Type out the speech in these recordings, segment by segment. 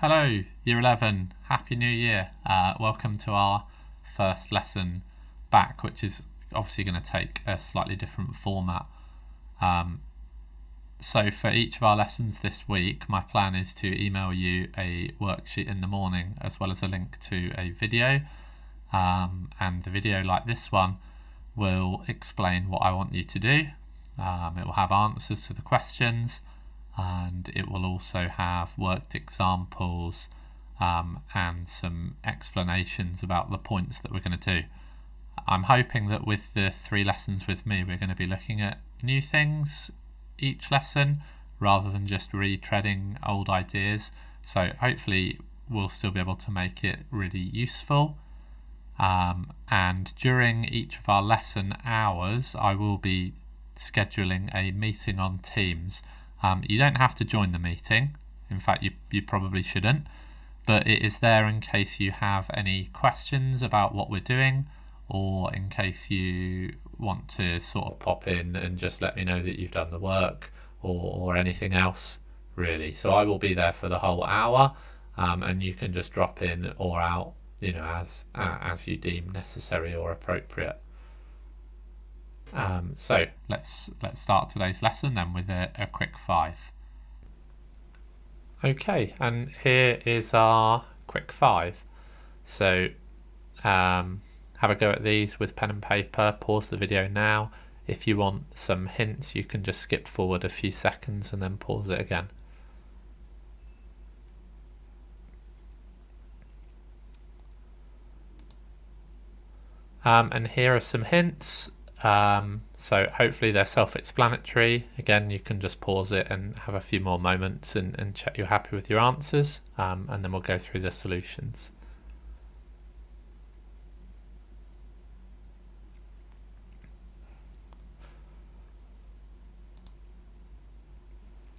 Hello, Year 11. Happy New Year. Welcome to our first lesson back, which is obviously going to take a slightly different format. So for each of our lessons this week, my plan is to email you a worksheet in the morning as well as a link to a video. And the video, like this one, will explain what I want you to do. It will have answers to the questions, and it will also have worked examples and some explanations about the points that we're going to do. I'm hoping that with the 3 lessons with me, we're going to be looking at new things each lesson rather than just retreading old ideas. So hopefully we'll still be able to make it really useful. And during each of our lesson hours, I will be scheduling a meeting on Teams. You don't have to join the meeting. In fact, you probably shouldn't. But it is there in case you have any questions about what we're doing, or in case you want to sort of pop in and just let me know that you've done the work, or anything else, really. So I will be there for the whole hour, and you can just drop in or out, as you deem necessary or appropriate. So let's start today's lesson then with a quick 5. Okay, and here is our quick 5. So have a go at these with pen and paper. Pause the video now. If you want some hints, you can just skip forward a few seconds and then pause it again. And here are some hints. So hopefully they're self-explanatory. Again, you can just pause it and have a few more moments and check you're happy with your answers, and then we'll go through the solutions.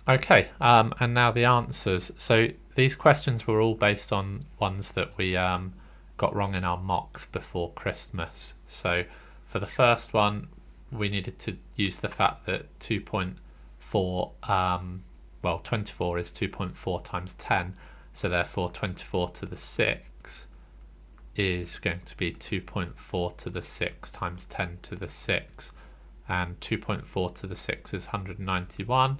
Okay, and now the answers. So these questions were all based on ones that we got wrong in our mocks before Christmas. So for the first one, we needed to use the fact that 2.4, 24 is 2.4 times 10, so therefore 24 to the 6 is going to be 2.4 to the 6 times 10 to the 6, and 2.4 to the 6 is 191,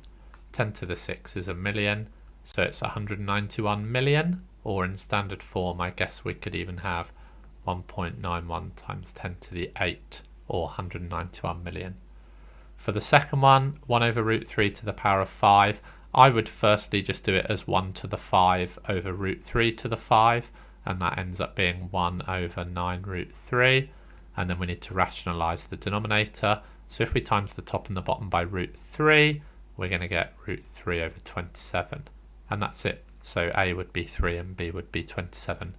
10 to the 6 is a million, so it's 191 million, or in standard form, I guess we could even have 1.91 times 10 to the 8, or 191 million. For the second one, 1 over root 3 to the power of 5, I would firstly just do it as 1 to the 5 over root 3 to the 5, and that ends up being 1 over 9 root 3, and then we need to rationalise the denominator. So if we times the top and the bottom by root 3, we're going to get root 3 over 27, and that's it. So A would be 3 and B would be 27.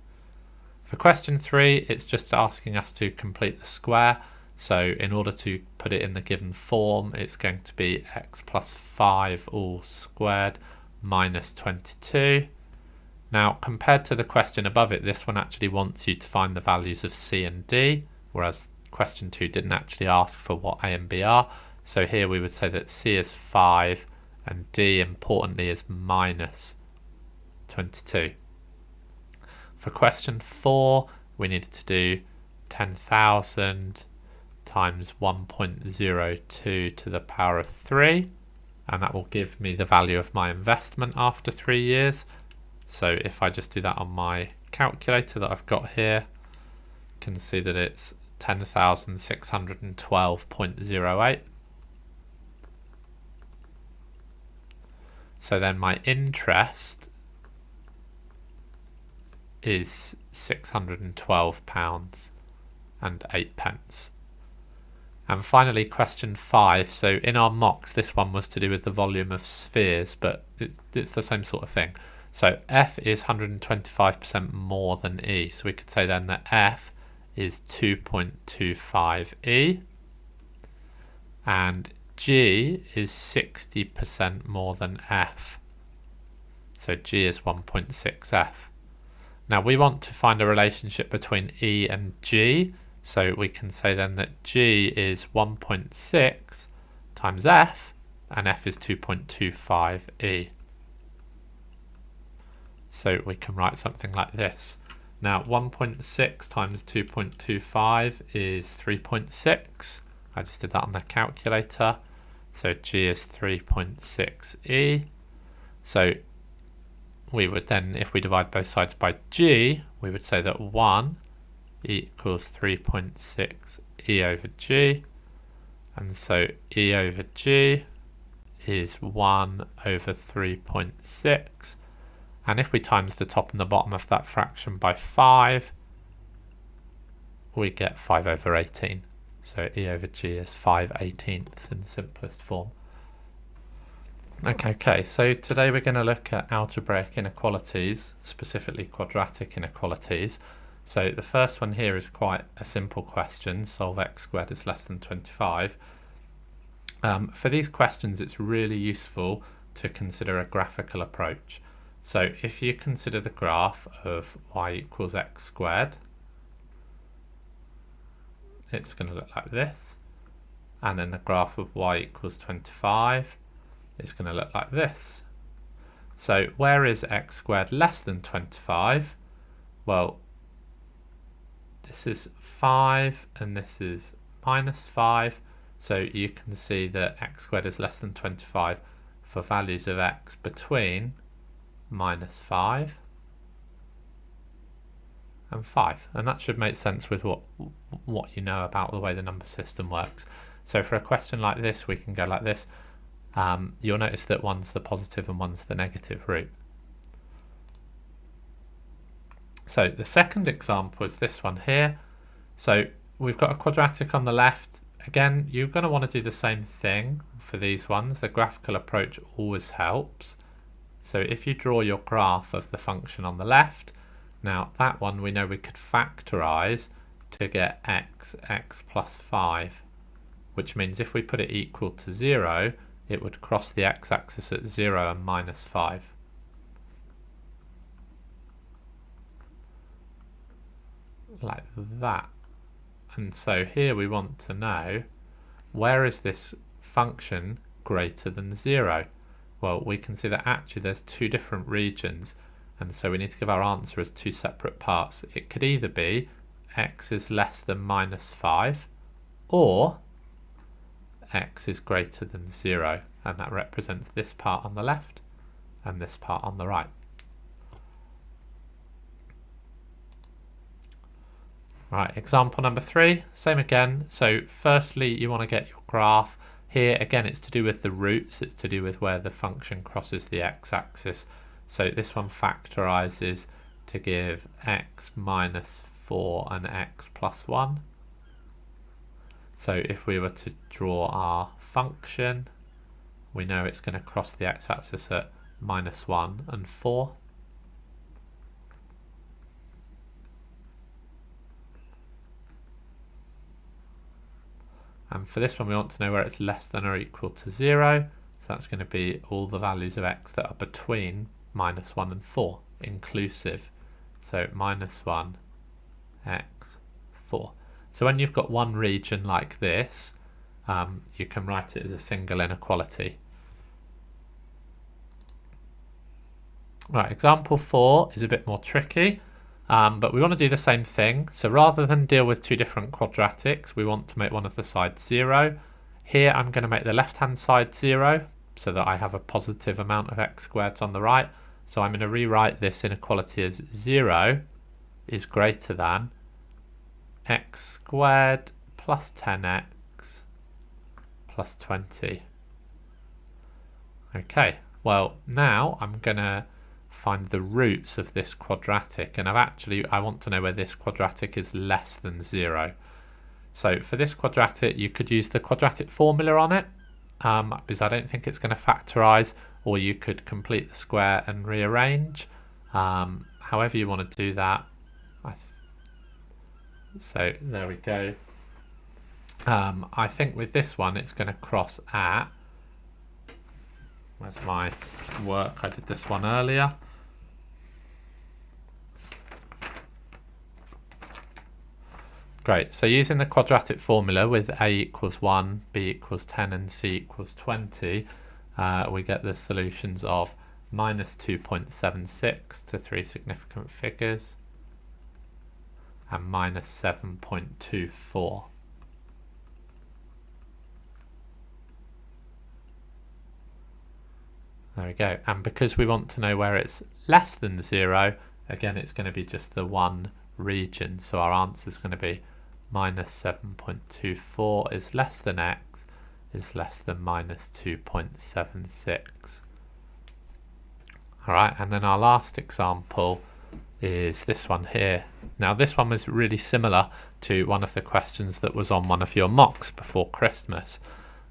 For question 3, it's just asking us to complete the square. So in order to put it in the given form, it's going to be x plus 5 all squared minus 22. Now, compared to the question above it, this one actually wants you to find the values of C and D, whereas question 2 didn't actually ask for what A and B are. So here we would say that C is 5 and D, importantly, is minus 22. For question 4, we needed to do 10,000 times 1.02 to the power of 3, and that will give me the value of my investment after 3 years. So if I just do that on my calculator that I've got here, you can see that it's 10,612.08. So then my interest is £612 and 8 pence. And finally, question 5. So in our mocks, this one was to do with the volume of spheres, but it's the same sort of thing. So F is 125% more than E. So we could say then that F is 2.25 E, and G is 60% more than F. So G is 1.6 F. Now we want to find a relationship between E and G, so we can say then that G is 1.6 times F, and F is 2.25 E. So we can write something like this. Now 1.6 times 2.25 is 3.6. I just did that on the calculator. So g is 3.6e. So we would then, if we divide both sides by g, we would say that 1 equals 3.6 e over g. And so e over g is 1 over 3.6. And if we times the top and the bottom of that fraction by 5, we get 5 over 18. So e over g is 5/18 in the simplest form. Okay, so today we're going to look at algebraic inequalities, specifically quadratic inequalities. So the first one here is quite a simple question, solve x squared is less than 25. For these questions it's really useful to consider a graphical approach. So if you consider the graph of y equals x squared, it's going to look like this, and then the graph of y equals 25 is going to look like this. So where is x squared less than 25? Well, this is 5 and this is minus 5, so you can see that x squared is less than 25 for values of x between minus 5 and 5, and that should make sense with what you know about the way the number system works. So for a question like this we can go like this. You'll notice that one's the positive and one's the negative root. So the second example is this one here. So we've got a quadratic on the left. Again, you're going to want to do the same thing for these ones. The graphical approach always helps. So if you draw your graph of the function on the left, now that one we know we could factorize to get x plus 5, which means if we put it equal to 0, it would cross the x-axis at 0 and minus 5. Like that. And so here we want to know, where is this function greater than 0? Well, we can see that actually there's two different regions, and so we need to give our answer as two separate parts. It could either be x is less than minus 5, or x is greater than 0, and that represents this part on the left and this part on the right. Right, example number 3, same again. So firstly you want to get your graph. Here again it's to do with the roots, it's to do with where the function crosses the x-axis. So this one factorizes to give x minus 4 and x plus 1. So if we were to draw our function, we know it's going to cross the x-axis at minus 1 and 4. And for this one we want to know where it's less than or equal to 0. So that's going to be all the values of x that are between minus 1 and 4, inclusive. So minus 1, x, 4. So when you've got one region like this, you can write it as a single inequality. Right, example 4 is a bit more tricky, but we want to do the same thing. So rather than deal with two different quadratics, we want to make one of the sides 0. Here I'm going to make the left hand side 0, so that I have a positive amount of x squareds on the right. So I'm going to rewrite this inequality as 0 is greater than x squared plus 10x plus 20. Okay, well now I'm going to find the roots of this quadratic, and I want to know where this quadratic is less than 0. So for this quadratic you could use the quadratic formula on it, because I don't think it's going to factorize, or you could complete the square and rearrange, however you want to do that. So there we go. I think with this one it's going to cross at, where's my work, I did this one earlier. Great, so using the quadratic formula with a equals 1, b equals 10 and c equals 20, we get the solutions of minus 2.76 to three significant figures, and minus 7.24. There we go. And because we want to know where it's less than 0, again it's going to be just the one region. So our answer is going to be minus 7.24 is less than x is less than minus 2.76. Alright, and then our last example is this one here. Now this one was really similar to one of the questions that was on one of your mocks before Christmas.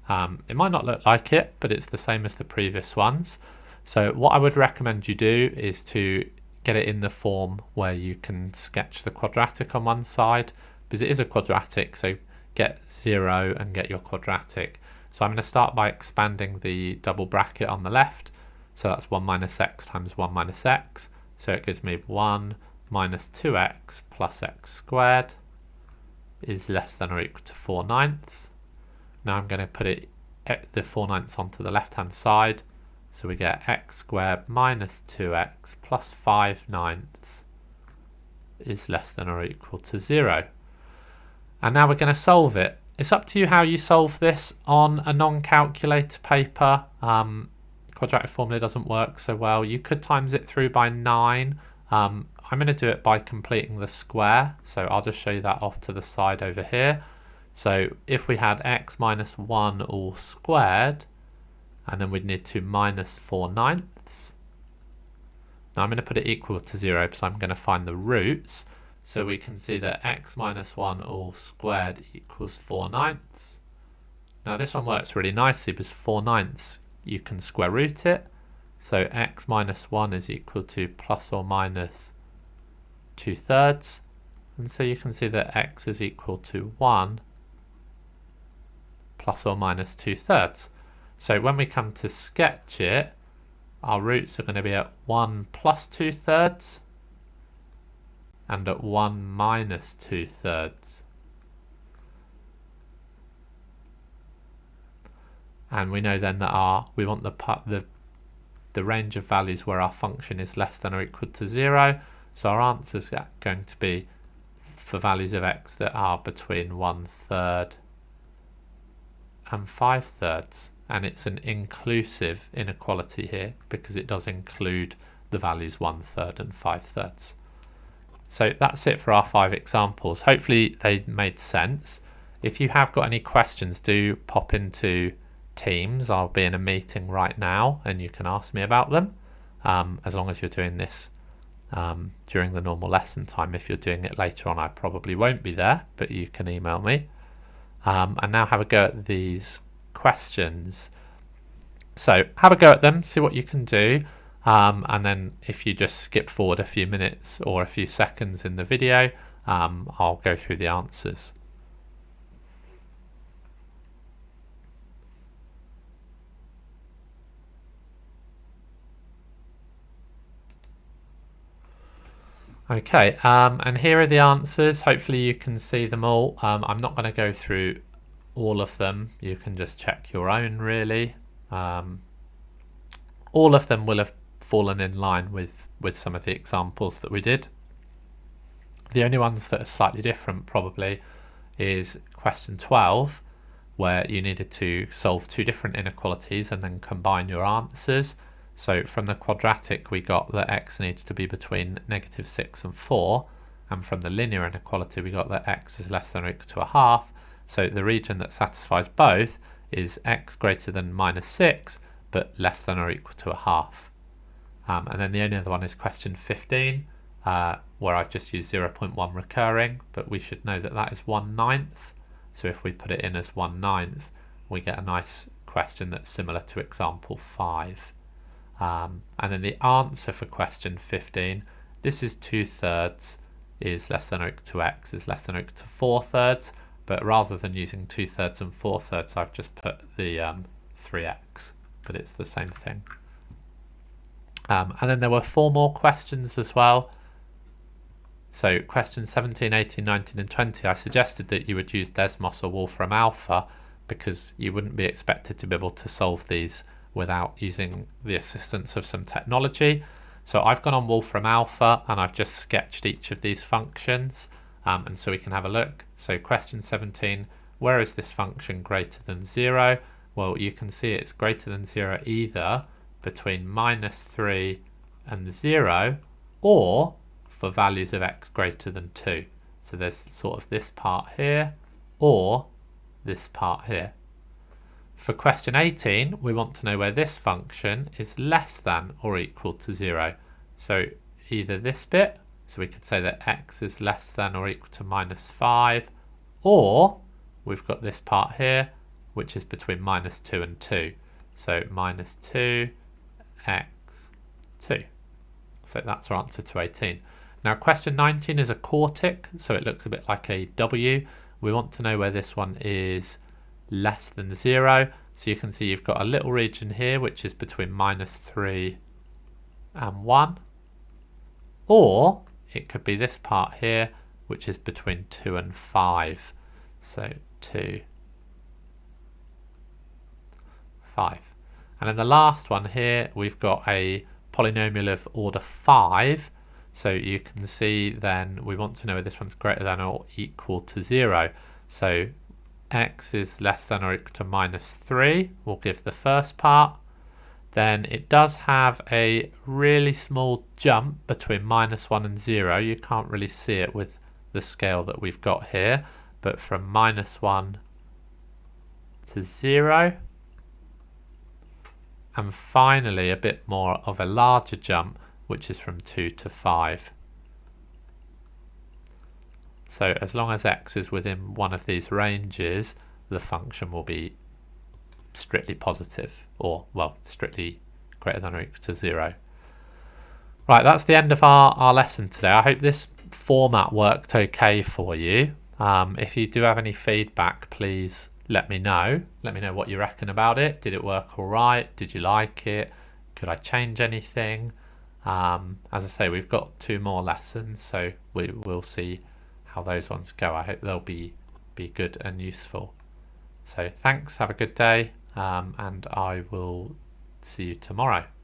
It might not look like it, but it's the same as the previous ones. So what I would recommend you do is to get it in the form where you can sketch the quadratic on one side, because it is a quadratic, so get 0 and get your quadratic. So I'm going to start by expanding the double bracket on the left. So that's 1 minus x times 1 minus x. So it gives me 1 minus 2x plus x squared is less than or equal to 4/9. Now I'm going to put the 4/9 onto the left hand side. So we get x squared minus 2x plus 5/9 is less than or equal to 0. And now we're going to solve it. It's up to you how you solve this on a non-calculator paper. Quadratic formula doesn't work so well. You could times it through by 9. I'm going to do it by completing the square. So I'll just show you that off to the side over here. So if we had x minus 1 all squared, and then we'd need to minus 4/9. Now I'm going to put it equal to 0 because I'm going to find the roots. So we can see that x minus 1 all squared equals 4/9. Now this one works really nicely because 4/9 you can square root it. So x minus 1 is equal to plus or minus 2/3. And so you can see that x is equal to 1 plus or minus 2/3. So when we come to sketch it, our roots are going to be at 1 plus 2/3 and at 1 minus 2/3. And we know then that we want the range of values where our function is less than or equal to 0. So our answer is going to be for values of x that are between 1/3 and 5/3. And it's an inclusive inequality here because it does include the values 1/3 and 5/3. So that's it for our 5 examples. Hopefully they made sense. If you have got any questions, do pop into Teams. I'll be in a meeting right now and you can ask me about them, as long as you're doing this during the normal lesson time. If you're doing it later on, I probably won't be there, but you can email me. And now have a go at these questions. So have a go at them, see what you can do, and then if you just skip forward a few minutes or a few seconds in the video, I'll go through the answers. Okay, and here are the answers. Hopefully you can see them all. I'm not going to go through all of them. You can just check your own, really. All of them will have fallen in line with some of the examples that we did. The only ones that are slightly different probably is question 12, where you needed to solve 2 different inequalities and then combine your answers. So from the quadratic we got that x needs to be between -6 and 4, and from the linear inequality we got that x is less than or equal to a half. So the region that satisfies both is x greater than -6 but less than or equal to a half. And then the only other one is question 15, where I've just used 0.1 recurring, but we should know that that is 1/9. So if we put it in as 1/9, we get a nice question that's similar to example 5. And then the answer for question 15, this is 2/3 is less than or equal to x is less than or equal to 4/3, but rather than using 2/3 and 4/3, I've just put the 3x, but it's the same thing. And then there were 4 more questions as well. So questions 17, 18, 19 and 20, I suggested that you would use Desmos or Wolfram Alpha because you wouldn't be expected to be able to solve these without using the assistance of some technology. So I've gone on Wolfram Alpha and I've just sketched each of these functions, and so we can have a look. So question 17, where is this function greater than 0? Well, you can see it's greater than 0 either between -3 and 0, or for values of x greater than 2. So there's sort of this part here, or this part here. For question 18, we want to know where this function is less than or equal to 0. So either this bit, so we could say that x is less than or equal to -5, or we've got this part here, which is between -2 and 2. So -2, x, 2. So that's our answer to 18. Now question 19 is a quartic, so it looks a bit like a W. We want to know where this one is less than 0. So you can see you've got a little region here which is between -3 and 1. Or it could be this part here which is between 2 and 5. So 2, 5. And then the last one here, we've got a polynomial of order 5. So you can see then we want to know if this one's greater than or equal to 0. So x is less than or equal to -3 will give the first part. Then it does have a really small jump between -1 and 0. You can't really see it with the scale that we've got here, but from -1 to 0. And finally a bit more of a larger jump, which is from 2 to 5. So as long as x is within one of these ranges, the function will be strictly positive, or well, strictly greater than or equal to 0. Right, that's the end of our lesson today. I hope this format worked okay for you. If you do have any feedback, please let me know. Let me know what you reckon about it. Did it work all right? Did you like it? Could I change anything? As I say, we've got 2 more lessons, so we'll see how those ones go. I hope they'll be good and useful. So thanks, have a good day, and I will see you tomorrow.